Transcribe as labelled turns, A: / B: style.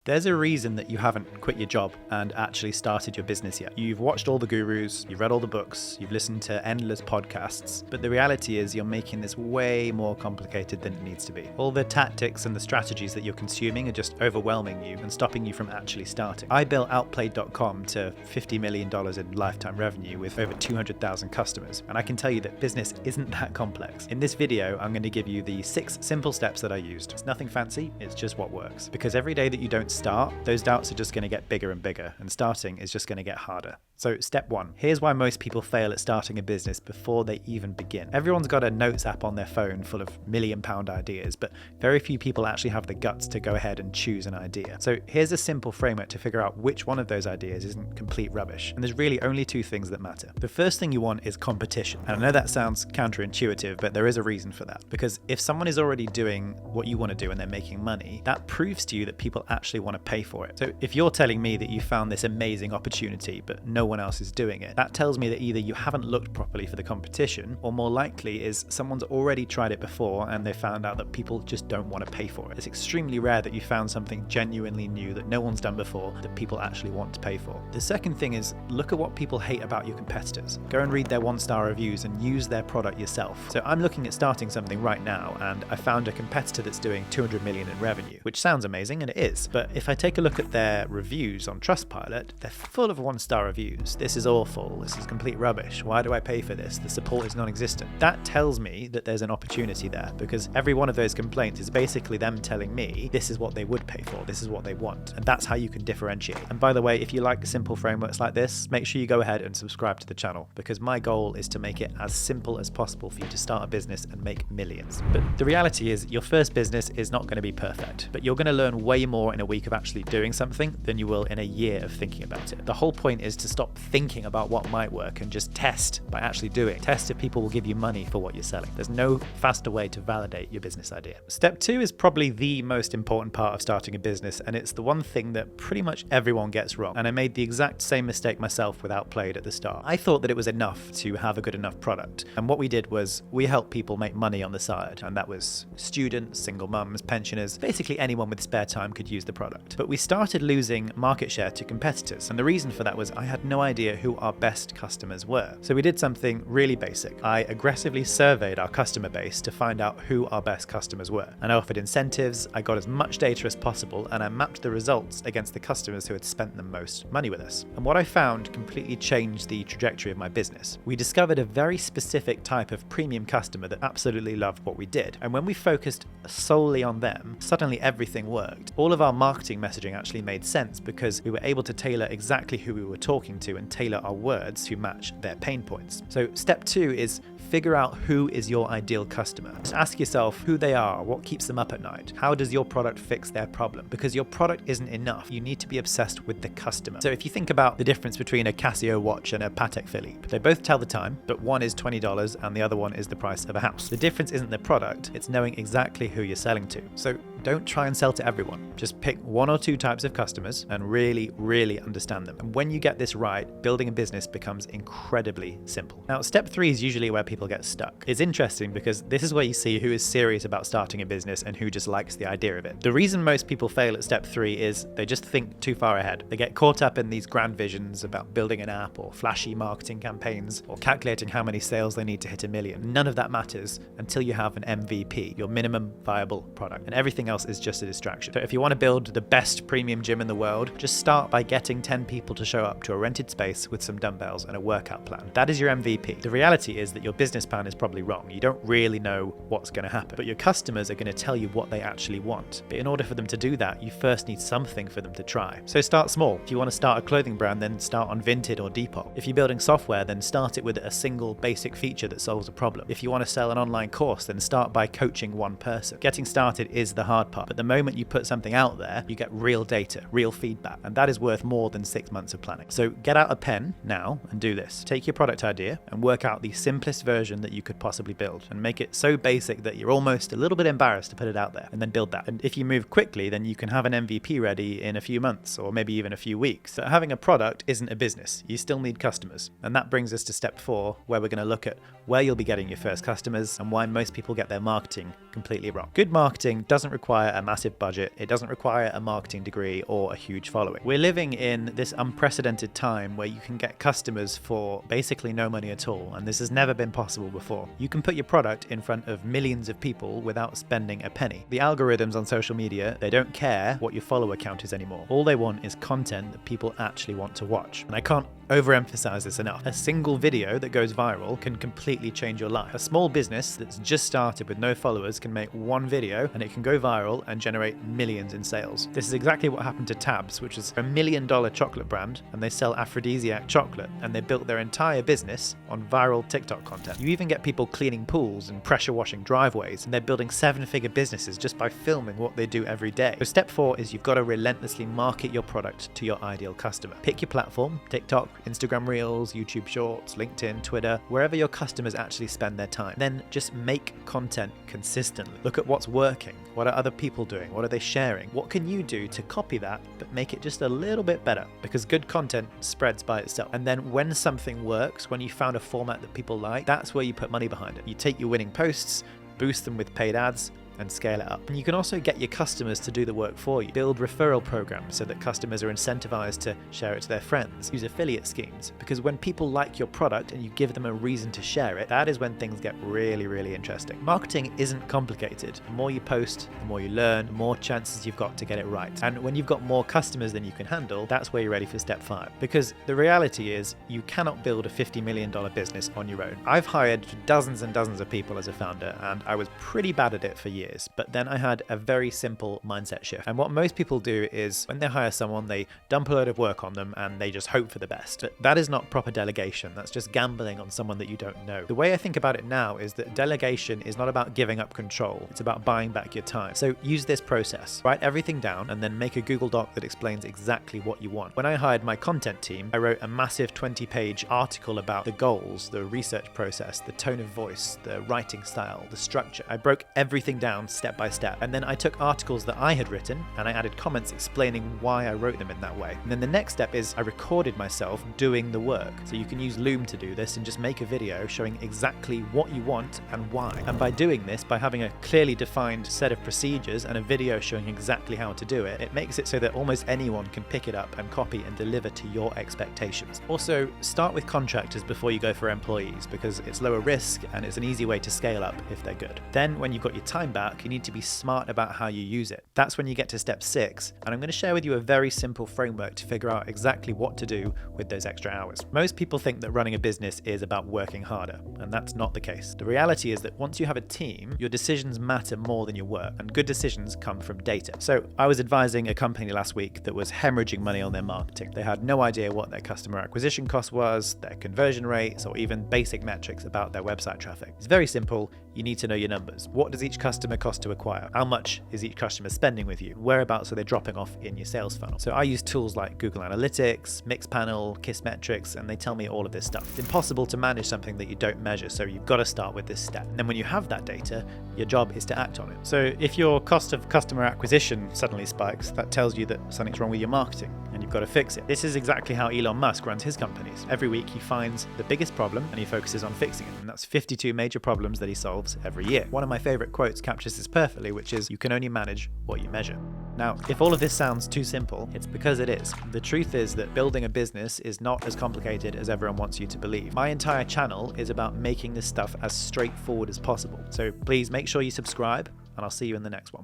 A: There's a reason that you haven't quit your job and actually started your business yet. You've watched all the gurus, you've read all the books, you've listened to endless podcasts, but the reality is you're making this way more complicated than it needs to be. All the tactics and the strategies that you're consuming are just overwhelming you and stopping you from actually starting. I built Outplayed.com to $50 million in lifetime revenue with over 200,000 customers, and I can tell you that business isn't that complex. In this video, I'm going to give you the 6 simple steps that I used. It's nothing fancy, it's just what works. Because every day that you don't start, those doubts are just going to get bigger and bigger, and starting is just going to get harder. So step 1, here's why most people fail at starting a business before they even begin. Everyone's got a notes app on their phone full of million-pound ideas, but very few people actually have the guts to go ahead and choose an idea. So here's a simple framework to figure out which one of those ideas isn't complete rubbish. And there's really only 2 things that matter. The first thing you want is competition. And I know that sounds counterintuitive, but there is a reason for that. Because if someone is already doing what you want to do and they're making money, that proves to you that people actually want to pay for it. So if you're telling me that you found this amazing opportunity, but no one else is doing it, that tells me that either you haven't looked properly for the competition, or more likely is someone's already tried it before and they found out that people just don't want to pay for it. It's extremely rare that you found something genuinely new that no one's done before that people actually want to pay for. The second thing is look at what people hate about your competitors. Go and read their 1-star reviews and use their product yourself. So I'm looking at starting something right now, and I found a competitor that's doing 200 million in revenue, which sounds amazing, and it is. But if I take a look at their reviews on Trustpilot, they're full of 1-star reviews. This is awful. This is complete rubbish. Why do I pay for this? The support is non-existent. That tells me that there's an opportunity there, because every one of those complaints is basically them telling me this is what they would pay for, this is what they want, and that's how you can differentiate. And by the way, if you like simple frameworks like this, make sure you go ahead and subscribe to the channel, because my goal is to make it as simple as possible for you to start a business and make millions. But the reality is your first business is not going to be perfect, but you're going to learn way more in a week of actually doing something than you will in a year of thinking about it. The whole point is to stop thinking about what might work and just test by actually doing. Test if people will give you money for what you're selling. There's no faster way to validate your business idea. Step 2 is probably the most important part of starting a business, and it's the one thing that pretty much everyone gets wrong. And I made the exact same mistake myself with Outplayed at the start. I thought that it was enough to have a good enough product. And what we did was we helped people make money on the side. And that was students, single mums, pensioners, basically anyone with spare time could use the product. But we started losing market share to competitors. And the reason for that was I had no idea who our best customers were. So we did something really basic. I aggressively surveyed our customer base to find out who our best customers were. And I offered incentives, I got as much data as possible, and I mapped the results against the customers who had spent the most money with us. And what I found completely changed the trajectory of my business. We discovered a very specific type of premium customer that absolutely loved what we did. And when we focused solely on them, suddenly everything worked. All of our marketing messaging actually made sense because we were able to tailor exactly who we were talking to and tailor our words to match their pain points. So step 2 is figure out who is your ideal customer. Just ask yourself who they are, what keeps them up at night. How does your product fix their problem? Because your product isn't enough. You need to be obsessed with the customer. So if you think about the difference between a Casio watch and a Patek Philippe, they both tell the time, but one is $20 and the other one is the price of a house. The difference isn't the product, it's knowing exactly who you're selling to. So don't try and sell to everyone. Just pick 1 or 2 types of customers and really understand them. And when you get this right, building a business becomes incredibly simple. Now, step 3 is usually where people get stuck. It's interesting because this is where you see who is serious about starting a business and who just likes the idea of it. The reason most people fail at step 3 is they just think too far ahead. They get caught up in these grand visions about building an app or flashy marketing campaigns or calculating how many sales they need to hit 1 million. None of that matters until you have an MVP, your minimum viable product, and everything else is just a distraction. So if you want to build the best premium gym in the world, just start by getting 10 people to show up to a rented space with some dumbbells and a workout plan. That is your MVP. The reality is that your business plan is probably wrong. You don't really know what's going to happen, but your customers are going to tell you what they actually want. But in order for them to do that, you first need something for them to try. So start small. If you want to start a clothing brand, then start on Vinted or Depop. If you're building software, then start it with a single basic feature that solves a problem. If you want to sell an online course, then start by coaching one person. Getting started is the hard part, but the moment you put something out there, you get real data, real feedback, and that is worth more than 6 months of planning. So get out a pen now and do this. Take your product idea and work out the simplest version that you could possibly build and make it so basic that you're almost a little bit embarrassed to put it out there, and then build that. And if you move quickly, then you can have an MVP ready in a few months or maybe even a few weeks. So having a product isn't a business. You still need customers. And that brings us to step 4, where we're going to look at where you'll be getting your first customers and why most people get their marketing completely wrong. Good marketing doesn't require require a massive budget. It doesn't require a marketing degree or a huge following. We're living in this unprecedented time where you can get customers for basically no money at all, and this has never been possible before. You can put your product in front of millions of people without spending a penny. The algorithms on social media, they don't care what your follower count is anymore. All they want is content that people actually want to watch. And I can't overemphasize this enough. A single video that goes viral can completely change your life. A small business that's just started with no followers can make one video and it can go viral and generate millions in sales. This is exactly what happened to Tabs, which is $1 million chocolate brand, and they sell aphrodisiac chocolate, and they built their entire business on viral TikTok content. You even get people cleaning pools and pressure washing driveways, and they're building 7-figure businesses just by filming what they do every day. So step 4 is you've got to relentlessly market your product to your ideal customer. Pick your platform, TikTok, Instagram Reels, YouTube Shorts, LinkedIn, Twitter, wherever your customers actually spend their time. Then just make content consistently. Look at what's working. What are other people doing? What are they sharing? What can you do to copy that, but make it just a little bit better? Because good content spreads by itself. And then when something works, when you found a format that people like, that's where you put money behind it. You take your winning posts, boost them with paid ads, and scale it up. And you can also get your customers to do the work for you. Build referral programs so that customers are incentivized to share it to their friends. Use affiliate schemes, because when people like your product and you give them a reason to share it, that is when things get really, really interesting. Marketing isn't complicated. The more you post, the more you learn, the more chances you've got to get it right. And when you've got more customers than you can handle, that's where you're ready for step 5. Because the reality is you cannot build a $50 million business on your own. I've hired dozens and dozens of people as a founder, and I was pretty bad at it for years. But then I had a very simple mindset shift. And what most people do is when they hire someone, they dump a load of work on them and they just hope for the best. But that is not proper delegation. That's just gambling on someone that you don't know. The way I think about it now is that delegation is not about giving up control. It's about buying back your time. So use this process. Write everything down and then make a Google Doc that explains exactly what you want. When I hired my content team, I wrote a massive 20-page article about the goals, the research process, the tone of voice, the writing style, the structure. I broke everything down step by step. And then I took articles that I had written and I added comments explaining why I wrote them in that way. And then the next step is I recorded myself doing the work. So you can use Loom to do this and just make a video showing exactly what you want and why. And by doing this, by having a clearly defined set of procedures and a video showing exactly how to do it, it makes it so that almost anyone can pick it up and copy and deliver to your expectations. Also, start with contractors before you go for employees, because it's lower risk and it's an easy way to scale up if they're good. Then when you've got your time back, you need to be smart about how you use it. That's when you get to step 6, and I'm going to share with you a very simple framework to figure out exactly what to do with those extra hours. Most people think that running a business is about working harder, and that's not the case. The reality is that once you have a team, your decisions matter more than your work, and good decisions come from data. So I was advising a company last week that was hemorrhaging money on their marketing. They had no idea what their customer acquisition cost was, their conversion rates, or even basic metrics about their website traffic. It's very simple. You need to know your numbers. What does each customer cost to acquire? How much is each customer spending with you? Whereabouts are they dropping off in your sales funnel? So I use tools like Google Analytics, Mixpanel, Kissmetrics, and they tell me all of this stuff. It's impossible to manage something that you don't measure, so you've got to start with this step. And then when you have that data, your job is to act on it. So if your cost of customer acquisition suddenly spikes, that tells you that something's wrong with your marketing and you've got to fix it. This is exactly how Elon Musk runs his companies. Every week he finds the biggest problem and he focuses on fixing it. And that's 52 major problems that he solves every year. One of my favorite quotes captures this perfectly, which is, you can only manage what you measure. Now, if all of this sounds too simple, it's because it is. The truth is that building a business is not as complicated as everyone wants you to believe. My entire channel is about making this stuff as straightforward as possible. So please make sure you subscribe, and I'll see you in the next one.